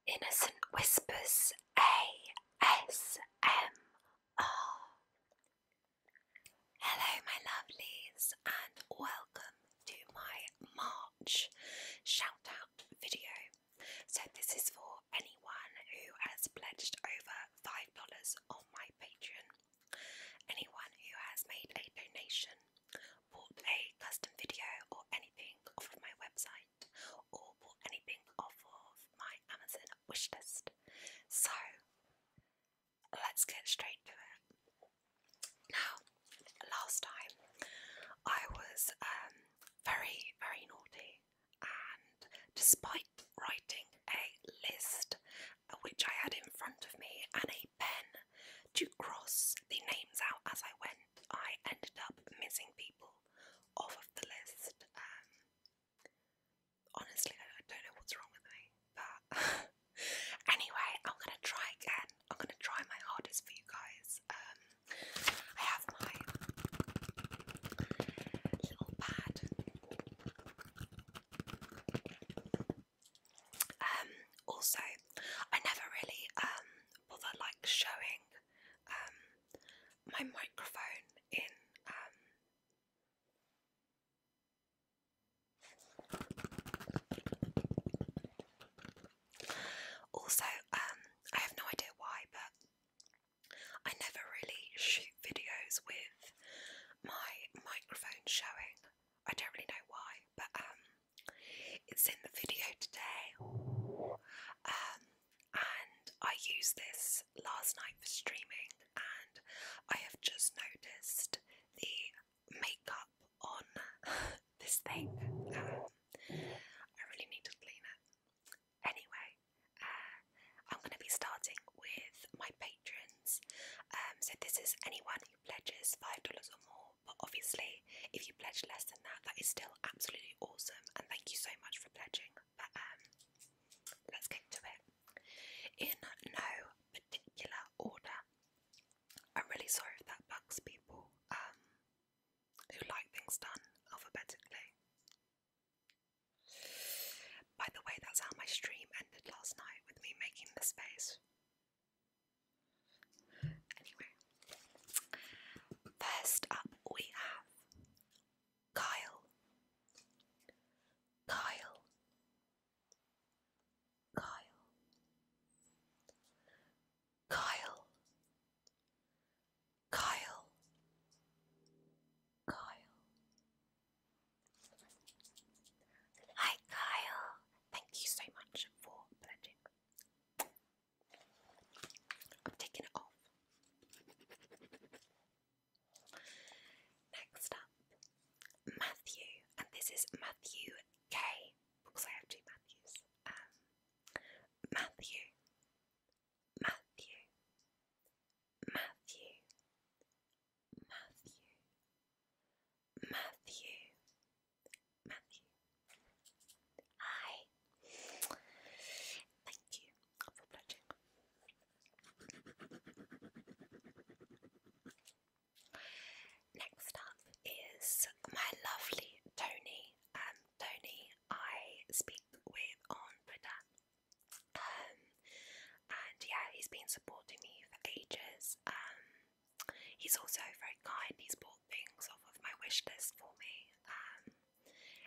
Innocent Whispers ASMR. Hello, my lovelies, and welcome to my March Shoutout video. So this is for anyone who has pledged over $5 on my Patreon, anyone who has made a donation, bought a custom video or anything off of my website, or bought anything off of my Amazon wishlist. So let's get straight to it. Now, last time I was very naughty, and despite writing a list which I had in front of me and a pen to cross the names out as I went, I ended up missing people off of the list. Honestly, I don't know what's wrong with me, but anyway, I'm gonna try again. I'm gonna try my hardest for you guys. I have my little pad. Also, I never really bother like showing my microphone in also, I have no idea why, but I never really shoot videos with my microphone showing. I don't really know why, but it's in the video today. And I used this last night for streaming, and I have just noticed the makeup on this thing. I really need to clean it. Anyway, I'm going to be starting with my patrons. So this is anyone who pledges $5 or more, but obviously if you pledge less than that, that is still absolutely awesome, and thank you so much for pledging. But let's get to it. In no particular order. I'm really sorry if that bugs people who like things done alphabetically. By the way, that's how my stream ended last night, with me making this face. Anyway, first up we have Kyle. Kyle. Kyle. Kyle. Kyle. Kyle. Hi Kyle, thank you so much for pledging. I'm taking it off. Next up, Matthew, and this is Matthew K, because I have two Matthews. Matthew. Matthew. Matthew. Matthew. Matthew. Matthew. Hi. Thank you for pledging. Next up is my lovely Tony. Tony I speak with on Twitter. And yeah, he's been supporting me for ages. He's also very kind. He's bought things off of my wish list for me.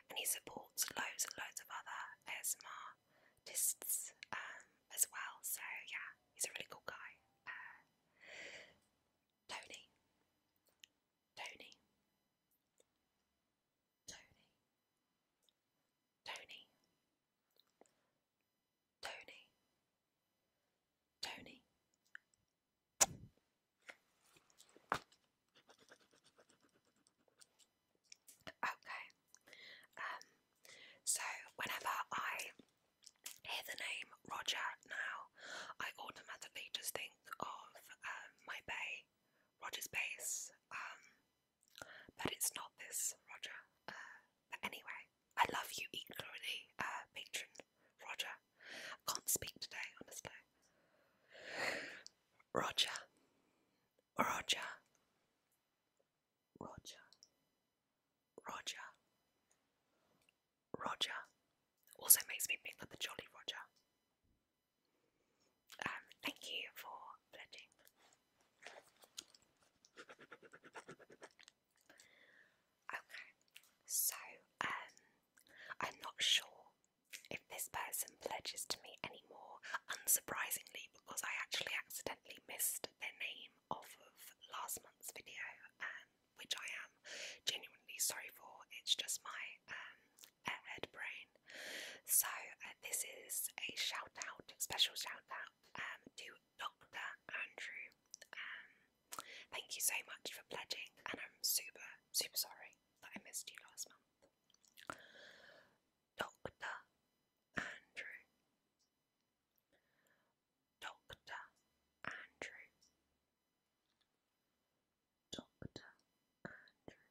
And he supports loads and loads of other ASMR artists as well. So yeah, he's a really cool guy. Tony. Tony. Tony. Tony. Tony. Tony. Okay. So whenever I hear the name Roger now, I automatically just think of my bae, Roger's bass. But it's not this Roger. But anyway, I love you equally, patron Roger. I can't speak today, honestly. Roger. Roger. Roger. Roger. Roger also makes me think of the Jolly Roger. messages to me anymore, unsurprisingly, because I actually accidentally missed their name off of last month's video, which I am genuinely sorry for. It's just my airhead brain. So this is a shout out, special shout out to Dr. Andrew. Thank you so much for pledging, and I'm super sorry that I missed you last month. Dr. Andrew. Dr. Andrew. Dr. Andrew.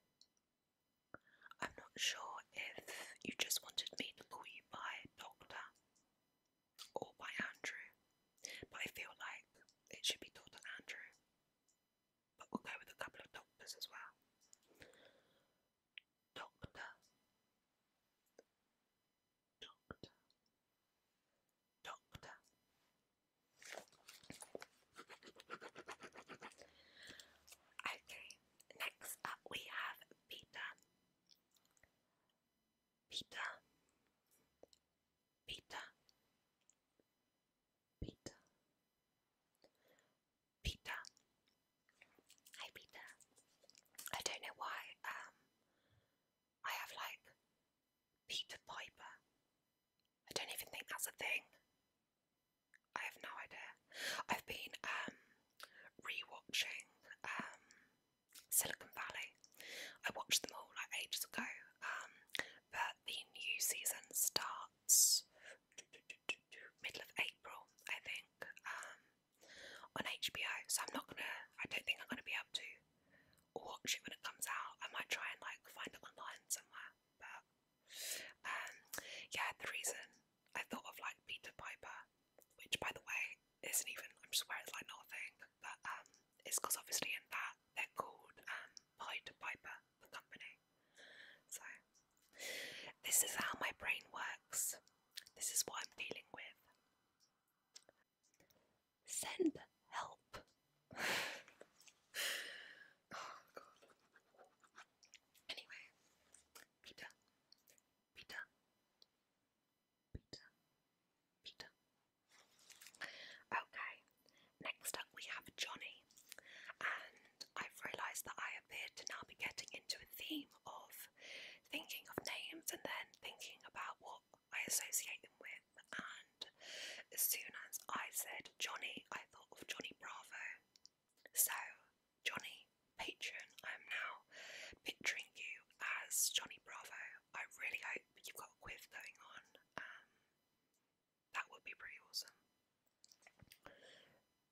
I'm not sure if you just wanted me to call you by Doctor or by Andrew, but I feel like it should be Dr. Andrew. But we'll go with a couple of doctors as well. Doctor. Doctor. Doctor. Okay, next up we have Peter. Peter. Peter. Peter. Peter. Hi Peter. I don't know why I have like Peter Piper. I don't even think that's a thing. I have no idea. I've been rewatching Silicon Valley. I watched them all like ages ago, but the new season starts middle of April, I think, on HBO. So I don't think I'm gonna be able to watch it when it comes out. I might try and like find it online somewhere, but yeah, the reason I thought of like Peter Piper, which by the way isn't even, I'm just aware it's like not a thing, but it's because obviously in that they're called Pied Piper, the company. So this is how my brain works. This is what I'm dealing with. Send help. Oh god. Anyway, Peter. Peter. Peter. Peter. Okay, next up we have Johnny, and I've realised that I appear to now be getting into a theme of thinking of names and then thinking about what I associate them with, and as soon as I said Johnny, I thought of Johnny Bravo. So, Johnny, patron, I am now picturing you as Johnny Bravo. I really hope you've got a quiz going on. That would be pretty awesome.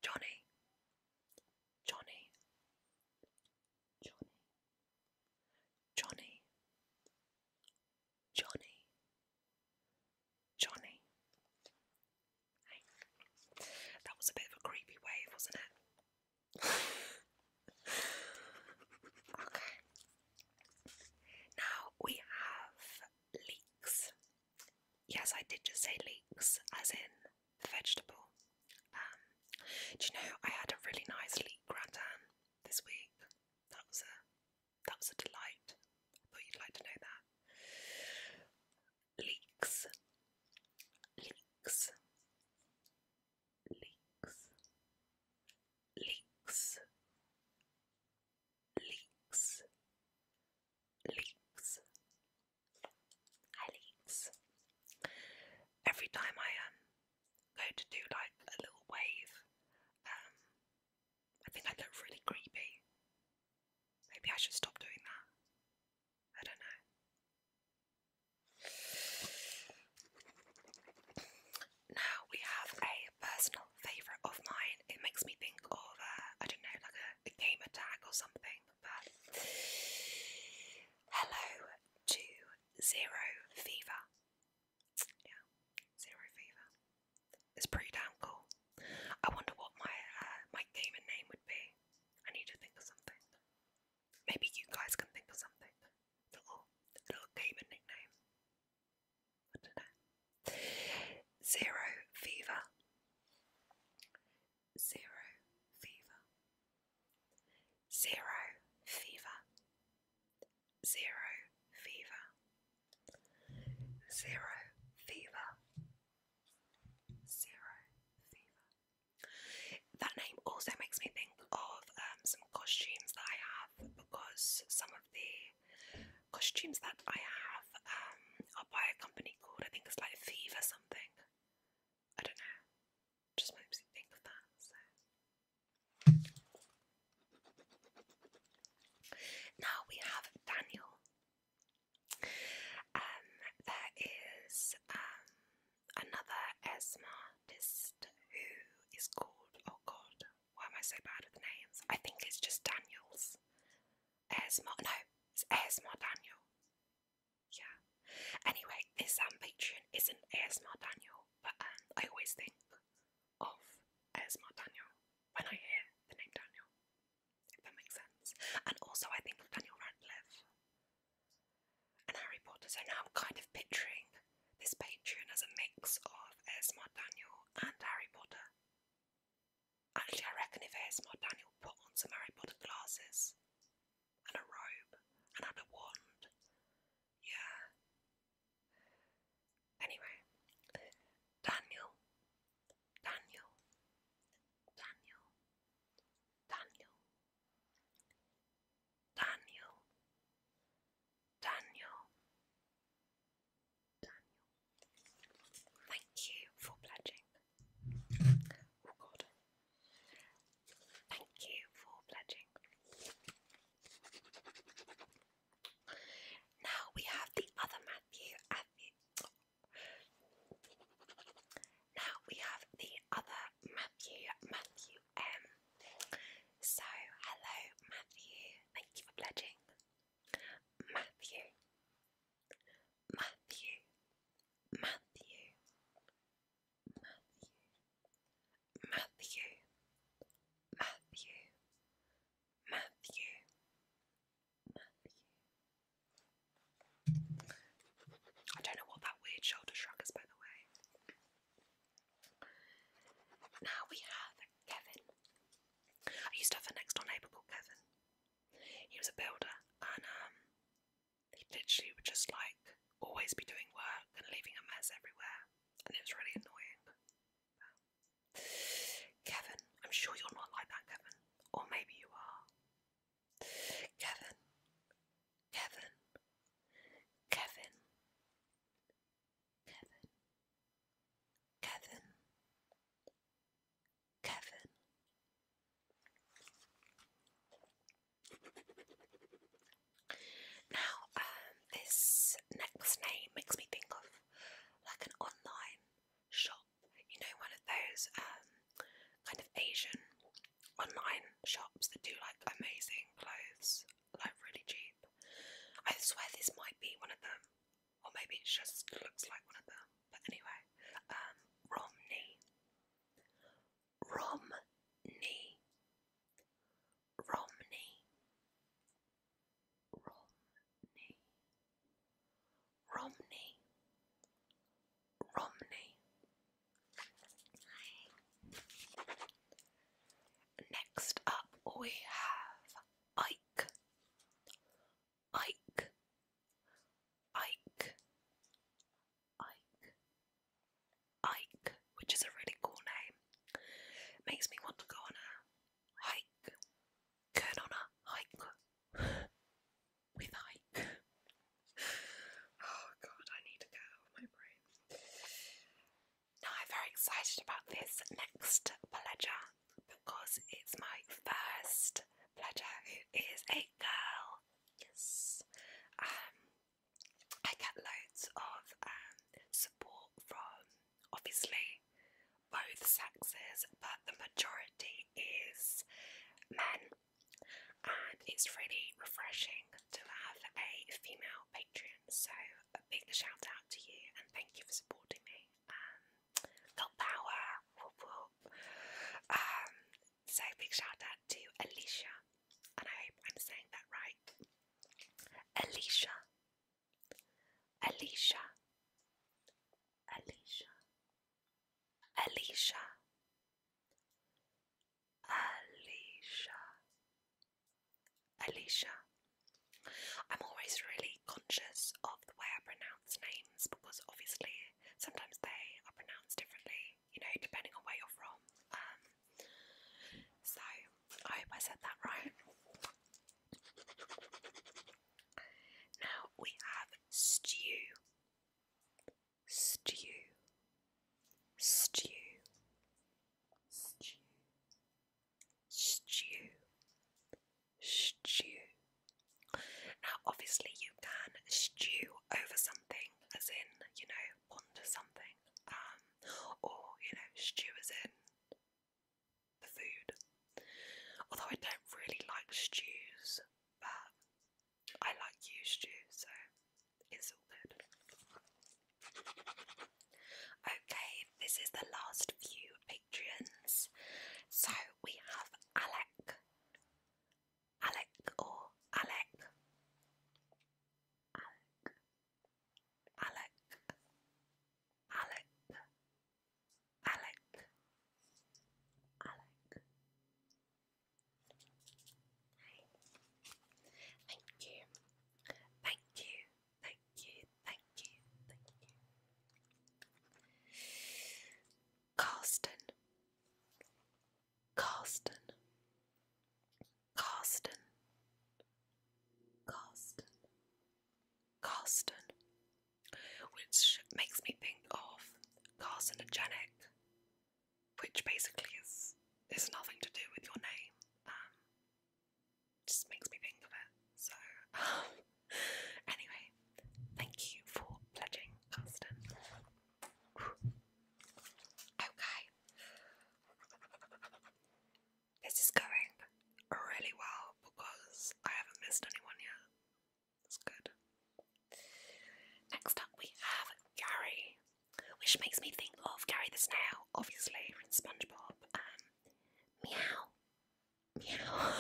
Johnny. Johnny. Johnny. Johnny. Johnny. Johnny. Hey. That was a bit of a creepy wave, wasn't it? Okay. Now we have leeks. Yes, I did just say leeks, as in the vegetable. Do you know, I had a really nice leek gratin this week. That was a delight. I thought you'd like to know that. Leeks. Leeks. Leeks. Leeks. Leeks. Leeks. Hi leeks. Every time I go to do like a little wave, I think I look really creepy. Maybe I should stop doing that. I don't know. Now we have a personal favourite of mine. It makes me think of, I don't know, like a gamer tag or something, but hello to Zero Fever. Yeah, Zero Fever. It's pretty damn and Harry Potter. Actually, I reckon if ASMR Daniel put on some Harry Potter glasses and a robe and had a wand, yeah. Anyway, Daniel, Daniel, Daniel, Daniel, Daniel, Daniel, Daniel. Thank you for pledging. Oh God. Thank you for pledging. Now we have the other Matthew. Now we have the other Matthew M. So, hello Matthew. Thank you for pledging. Matthew. Matthew. Matthew. Matthew. Matthew. Matthew. I don't know what that weird shoulder shrug is, by the way. Now we have Kevin. I used to have a next door neighbour called Kevin. He was a builder, and he literally would just like always be doing work and leaving a mess everywhere, and it was really annoying. Kevin, I'm sure you're not like that, Kevin, or maybe you are. Kevin, Kevin, Kevin, Kevin, Kevin, Kevin. Now, this next name makes me think of like an online shop, you know, one of those kind of Asian online shops that do like amazing clothes, like really cheap. I swear this might be one of them, or maybe it just looks like one of them. But anyway, Romney, Romney, Romney, Romney, Romney, Romney. Next up we have Ike, Ike, Ike, Ike, Ike, which is a really cool name. Makes me want to go on a hike. Going on a hike with Ike. Oh God, I need to get out of my brain. Now I'm very excited about this next pledger because it's my first pledger who is a girl. Yes. I get loads of support from obviously both sexes, but the majority is men, and it's really refreshing to have a female Patreon. So a big shout out to you and thank you for supporting me. Girl power. Whoop, whoop. So big shout out to Alicia, and I hope I'm saying that right. Alicia, Alicia, Alicia, Alicia, Alicia, Alicia. I'm always really conscious of the way I pronounce names because obviously sometimes they are pronounced differently, you know, depending on where you're from. So I hope I said that right. Now we have stew, stew, stew, stew, stew, stew. Now obviously you can stew over something, as in, you know, onto something, or, you know, stew as in the food. Although I don't really like stews, but I like you stew, so it's all good. Okay, this is the last few Patreons. So we have Alec, Alec or Alec, Alec, Alec, Alec, Alec, which basically is nothing to do with your name. Just makes me think of it. So, anyway, thank you for pledging, Custom. Okay. This is going really well because I haven't missed anyone yet. That's good. Next up we have Gary, which makes me think of Gary the Snail, obviously, from SpongeBob. Meow. Meow.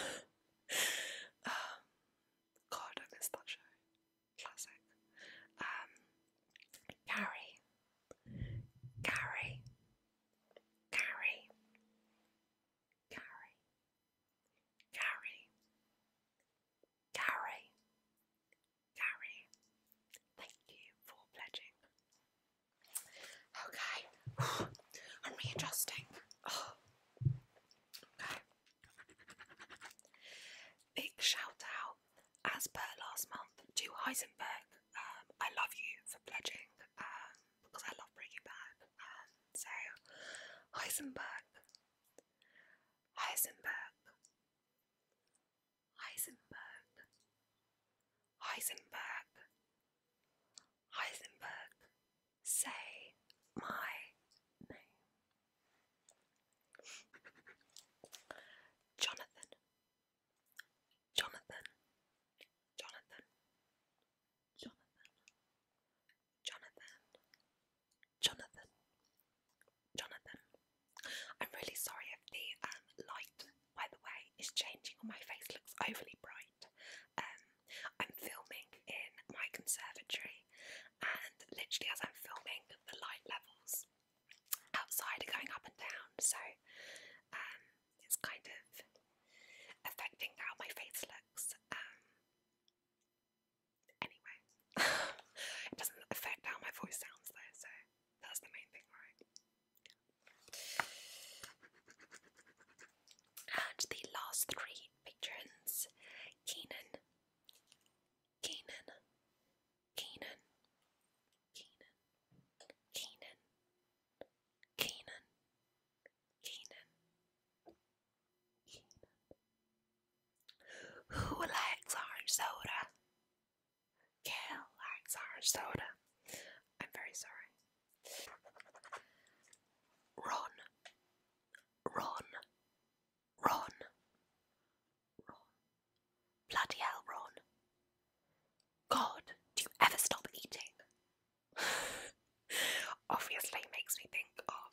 God, I missed that show. Classic. Gary. Gary. Gary. Gary. Gary. Gary. Gary. Thank you for pledging. Okay. I'm readjusting. Oh. Okay. Big shout out, as per last month, to Heisenberg. I love you for pledging, because I love Breaking Bad. So, Heisenberg. Heisenberg. Heisenberg. Heisenberg. Heisenberg. Say my name. Jonathan. Jonathan. Jonathan. Jonathan. Jonathan. Jonathan. Jonathan. I'm really sorry if the light, by the way, is changing or my face looks overly bright. I'm filming in my conservatory, and literally as I'm filming, the light levels outside are going up and down, so it's kind of affecting how my face looks. Anyway, it doesn't affect how my voice sounds though, so that's the main thing, right? And the last three patrons: Keenan, Keenan, Keenan, Keenan, Keenan, Keenan, Keenan, Keenan. Who likes orange soda? Kel likes orange soda. I'm very sorry. Ron, Ron, Ron, Ron. Bloody hell, Ron. God, do you ever stop eating? Obviously makes me think of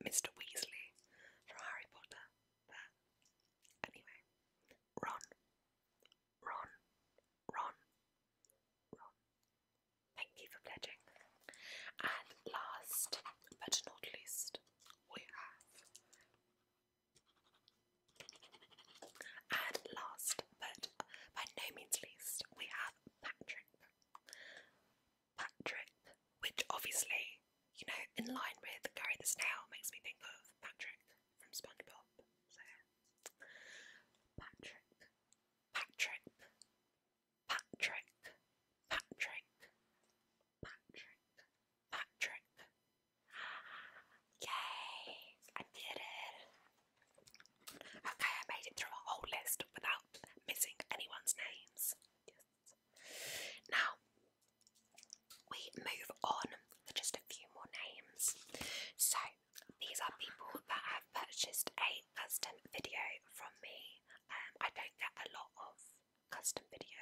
Mr. Weasley from Harry Potter, but anyway. Ron, Ron, Ron, Ron. Thank you for pledging. And last but not least, we have. And last but by no means least, we have Patrick. Patrick, which obviously, you know, in line with Gary the Snail, makes me think of Patrick from SpongeBob. So, Patrick, Patrick, Patrick, Patrick, Patrick, Patrick. Yay! I did it! Okay, I made it through a whole list without missing anyone's names. Yes. Now, we move on to just a few more names. So, these are people that have purchased a custom video from me. I don't get a lot of custom video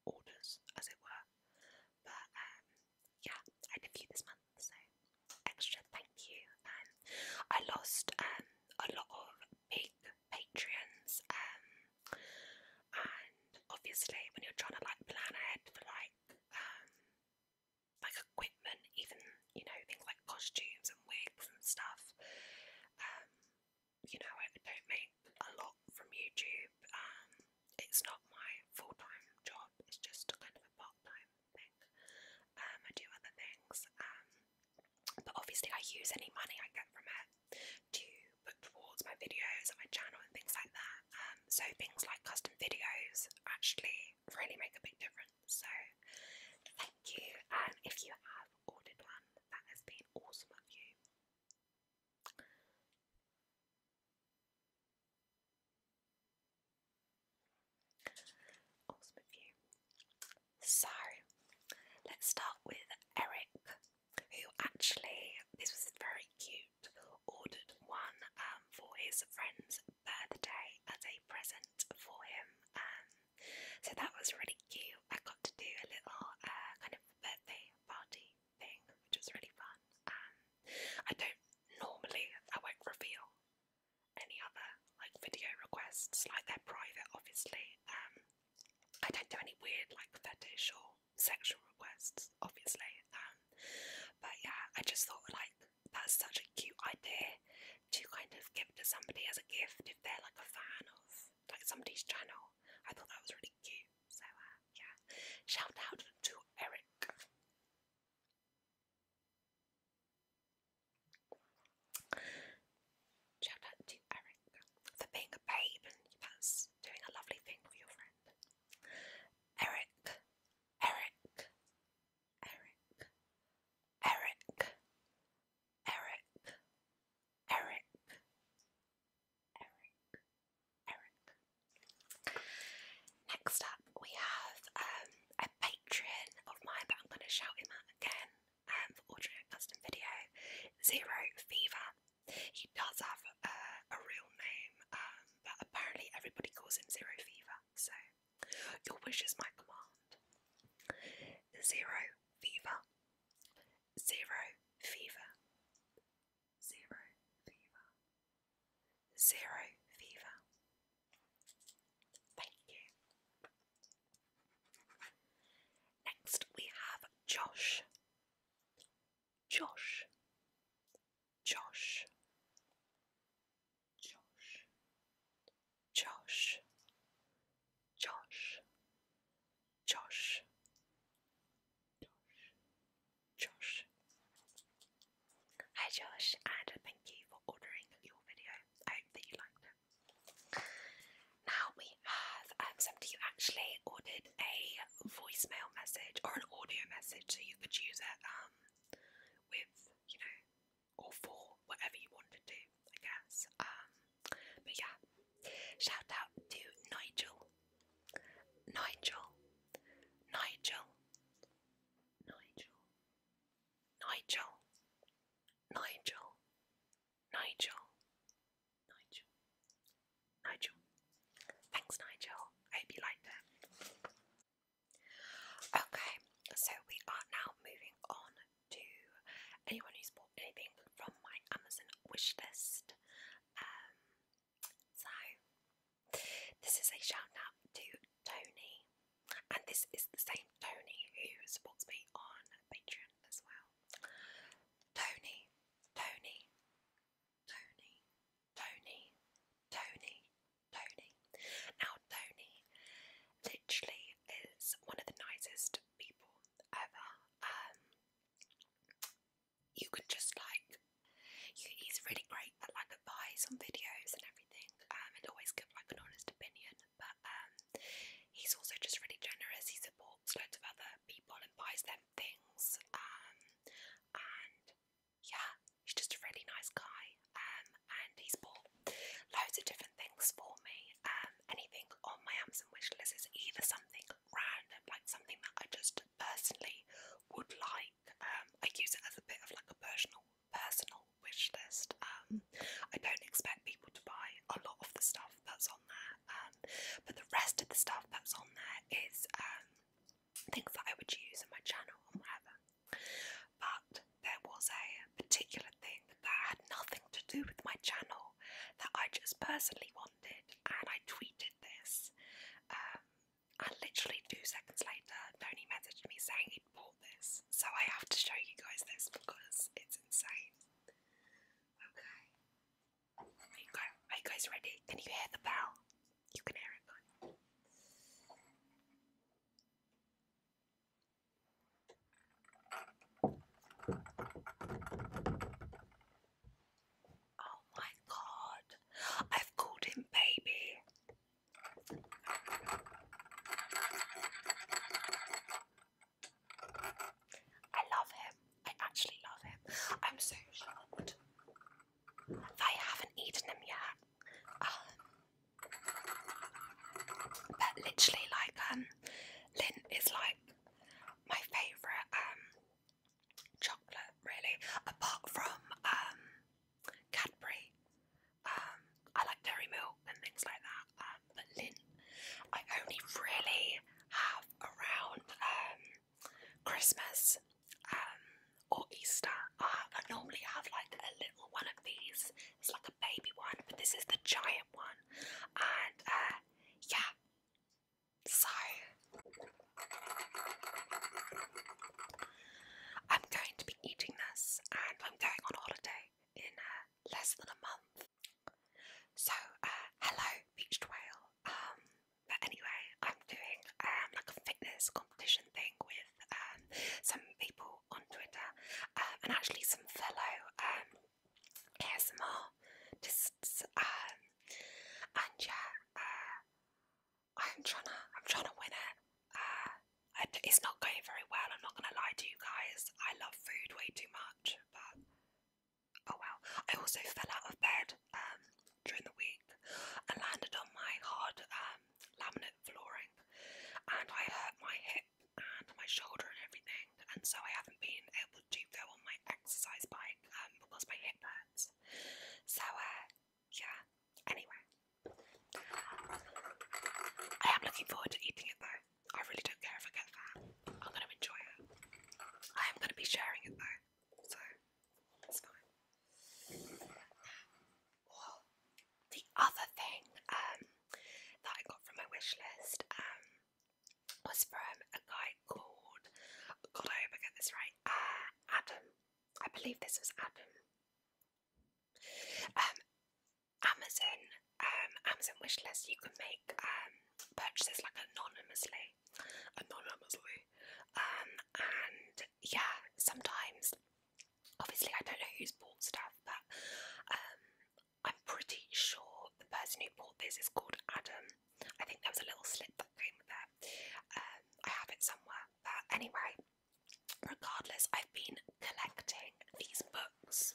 orders, as it were, but yeah, I did a few this month, so extra thank you. I lost a lot of big Patreons, and obviously when you're trying to like plan ahead for like equipment, even, you know, things like costumes and wigs and stuff, you know, I don't make a lot from YouTube. It's not my full-time job, it's just kind of a part-time thing. I do other things, but obviously I use any money I get from it to put towards my videos and my channel and things like that. So things like custom videos actually really make a big difference. So thank you, and if you have ordered one, that has been awesome of you. somebody as a gift if they're like a fan of like somebody's channel. I thought that was really cute. So yeah, shout out to Eric. Shout out to Eric for being a babe and that's doing a lovely thing for your friend. Eric, Eric, Eric, Eric, Eric, Eric, Eric. Next up, we have a patron of mine, but I'm going to shout him out again for ordering a custom video. Zero Fever. He does have a real name, but apparently everybody calls him Zero Fever. So your wish is my command. Zero Fever. Zero Fever. Zero Fever. Zero Fever. Thank you. Next we have Josh. Josh. Josh. Josh. Josh. Josh. Josh. Josh. Hi Josh, and thank you for ordering your video. I hope that you liked it. Now we have somebody who actually ordered a voicemail message or an audio message, so you could use it with, you know, or for whatever you wanted to, I guess. But yeah, shout out to Nigel. Nigel. Nigel. Nigel. Nigel. Nigel. Nigel. Nigel. Nigel. Thanks, Nigel. I hope you liked it. Okay, so we are now moving on to anyone who's bought anything from my Amazon wish list. So this is a shout out to Tony, and this is the same Tony who supports me on Patreon as well. Tony, Tony, Tony, Tony, Tony, Tony. Now Tony literally is one of the nicest people ever. You can just like, he's really great at like advice on videos and everything, and always give like an honest opinion, but he's also just really generous. He supports loads of other people and buys them things, and yeah, he's just a really nice guy, and he's bought loads of different things for me. Anything on my Amazon wish list is either something random, like something that I just personally would like. I use it as a bit of like a personal wish list. I don't expect people to buy a lot of the stuff that's on there, but the rest of the stuff that's on there is things that I would use in my channel and whatever. But there was a particular thing that had nothing to do with my channel that I just personally wanted, and I tweeted this, and literally 2 seconds later Tony messaged me saying he'd bought this, so I have to show you guys this because it's insane. Okay, there you go. Are you guys ready? Can you hear the bell? You can hear it, guys. Oh my god, I've called him baby. I love him. I actually love him. I'm so shocked that I haven't eaten him yet. But literally, like, Lint is like my favourite chocolate, really. Apart from Cadbury. I like dairy milk and things like that. But Lint, I only really have around Christmas or Easter. I normally have like a little one of these. It's like a baby one, but this is the giant one. And yeah, so I'm going to be eating this, and I'm going on holiday in less than a month. bed during the week and landed on my hard laminate flooring, and I hurt my hip and my shoulder and everything, and so I haven't been able to go on my exercise bike because my hip hurts. So yeah, anyway, I am looking forward to eating it though. I really don't care if I get fat. I'm going to enjoy it. I am going to be sharing it though, so it's fine. Well, the other thing that I got from my wish list was from a guy called, God, I hope I get this right, Adam. I believe this was Adam. Amazon wish list, you can make purchases like anonymously, and yeah, sometimes, obviously I don't know who's bought stuff, but I'm pretty sure the person who bought this is called Adam. I think there was a little slip that came with it. I have it somewhere, but anyway, regardless, I've been collecting these books.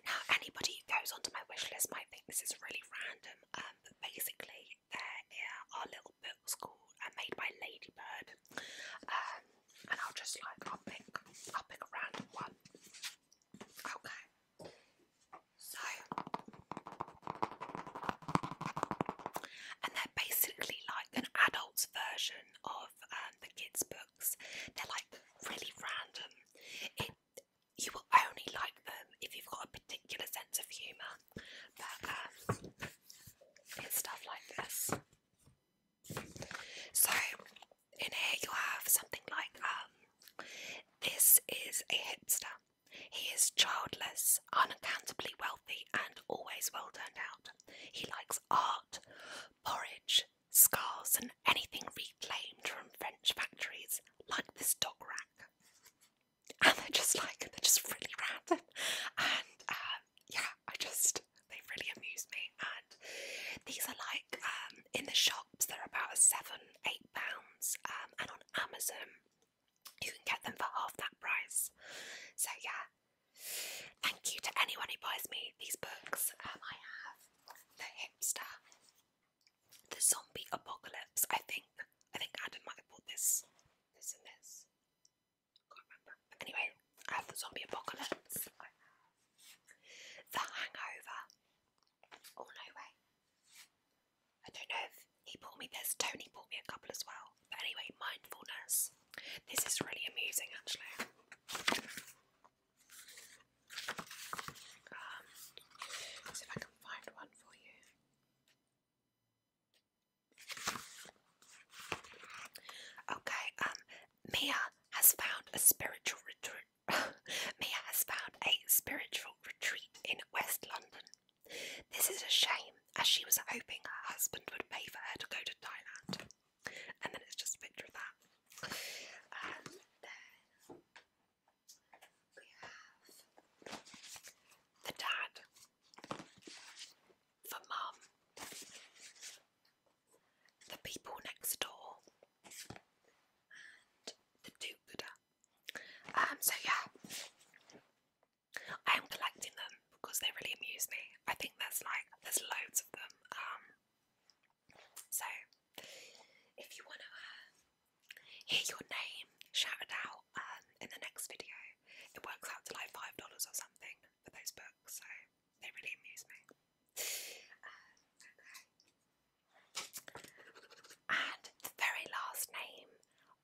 Now, anybody who goes onto my wish list might think this is really random, but basically there are little books called made by Ladybird, and I'll just I'll pick a random one. Okay, so, and they're basically like an adult's version of the kids' books. They're like really random. You will only like them if you've got a particular sense of humour, but it's stuff like this. So in here you have something like this is a hipster. He is childless, unaccountably wealthy, and always well turned out. He likes art, porridge, scars, and anything reclaimed from French factories, like this dog rack. And they're just really random, and yeah, they really amuse me. And these are like in the shops they're about £7-8, and on Amazon you can get them for half that price. So yeah, thank you to anyone who buys me these books. I have the hipster, the zombie apocalypse. I think Adam might have bought this and this. Can't remember. But anyway, I have the zombie apocalypse. I have the Hangover. Oh no way. I don't know if he bought me this. Tony bought me a couple as well. But anyway, mindfulness. This is really amusing actually. Let's see if I can find one for you. Okay, Mia has found a spiritual retreat. Mia has found a spiritual retreat in West London. This is a shame, as she was hoping her husband would pay for her to go to Thailand. And then it's just a picture of that. And then we have the dad for mum, the people next door, and the do-gooder. So yeah, I am collecting them because they really amuse me. I think there's loads of them. So if you want to hear your name shouted out in the next video, it works out to like $5 or something for those books. So they really amuse me. And the very last name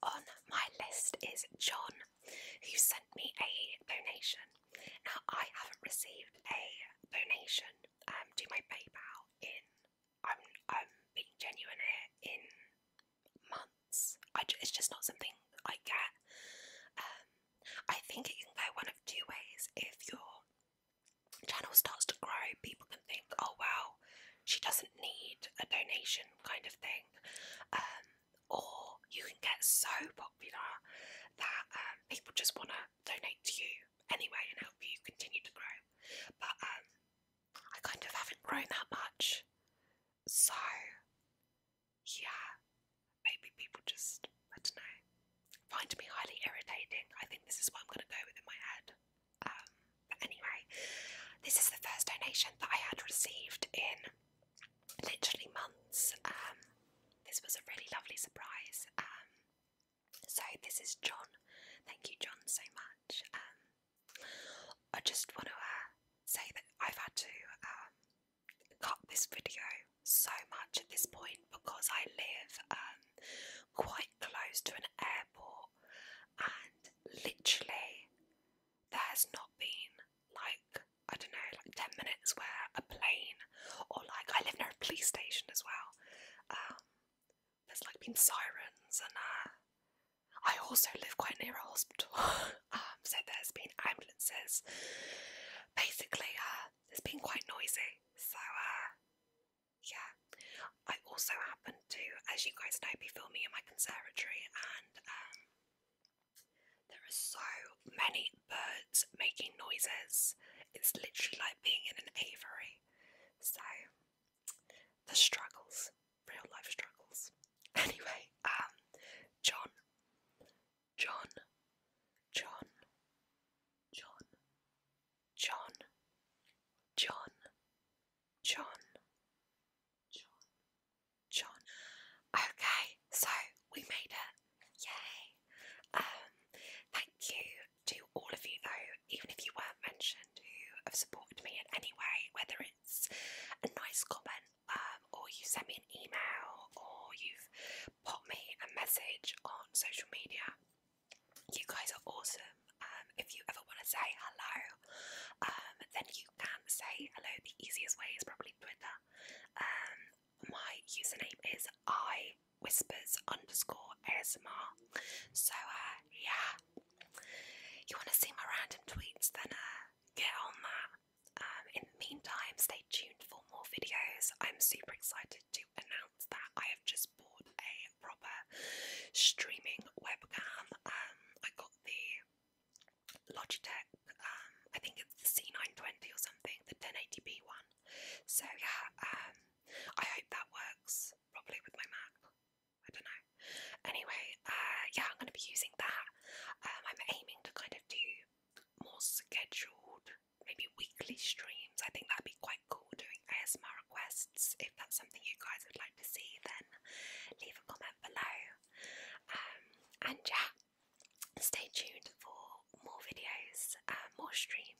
on my list is John, who sent me a donation. Now, I haven't received a donation to my PayPal in, I'm being genuine here, in months. It's just not something I get. I think it can go one of two ways. If your channel starts to grow, people can think, oh wow, she doesn't need a donation kind of thing. Or you can get so popular that people just want to donate to you anyway and help you continue to grow. But I kind of haven't grown that much, so information that I had received in literally months. This was a really lovely surprise. So this is John. Thank you, John, so much. I just want to say that I've had to cut this video so much at this point because I live quite close to an airport, and literally there has not been like, I don't know, like 10 minutes where a plane, or like I live near a police station as well, there's like been sirens, and I also live quite near a hospital. So there's been ambulances. Basically, it's been quite noisy. So yeah, I also happen to, as you guys know, be filming in my conservatory, and there are so many birds making noises. It's literally like being in an aviary. So the struggles, real life struggles. Anyway, John, John, John, John, John, John, John, John, John. Okay, so we made it. Yay. Thank you to all of you though, even if you weren't mentioned, who have supported me in any way, whether it's a nice comment, or you sent me an email, or you've popped me a message on social media. You guys are awesome. If you ever want to say hello, then you can say hello. The easiest way is probably Twitter. My username is iwhispers_ASMR. So yeah, you want to see my random tweets, then get on that. In the meantime, stay tuned for more videos. I'm super excited to announce that I have just bought a proper streaming webcam. I got the Logitech, I think it's the C920 or something, the 1080p one. So yeah, I hope that works properly with my Mac. I don't know. Anyway, yeah, I'm going to be using that. I'm aiming to kind of do more scheduled, maybe weekly streams. I think that'd be quite cool, doing ASMR requests. If that's something you guys would like to see, then leave a comment below. And yeah, stay tuned for more videos, more streams.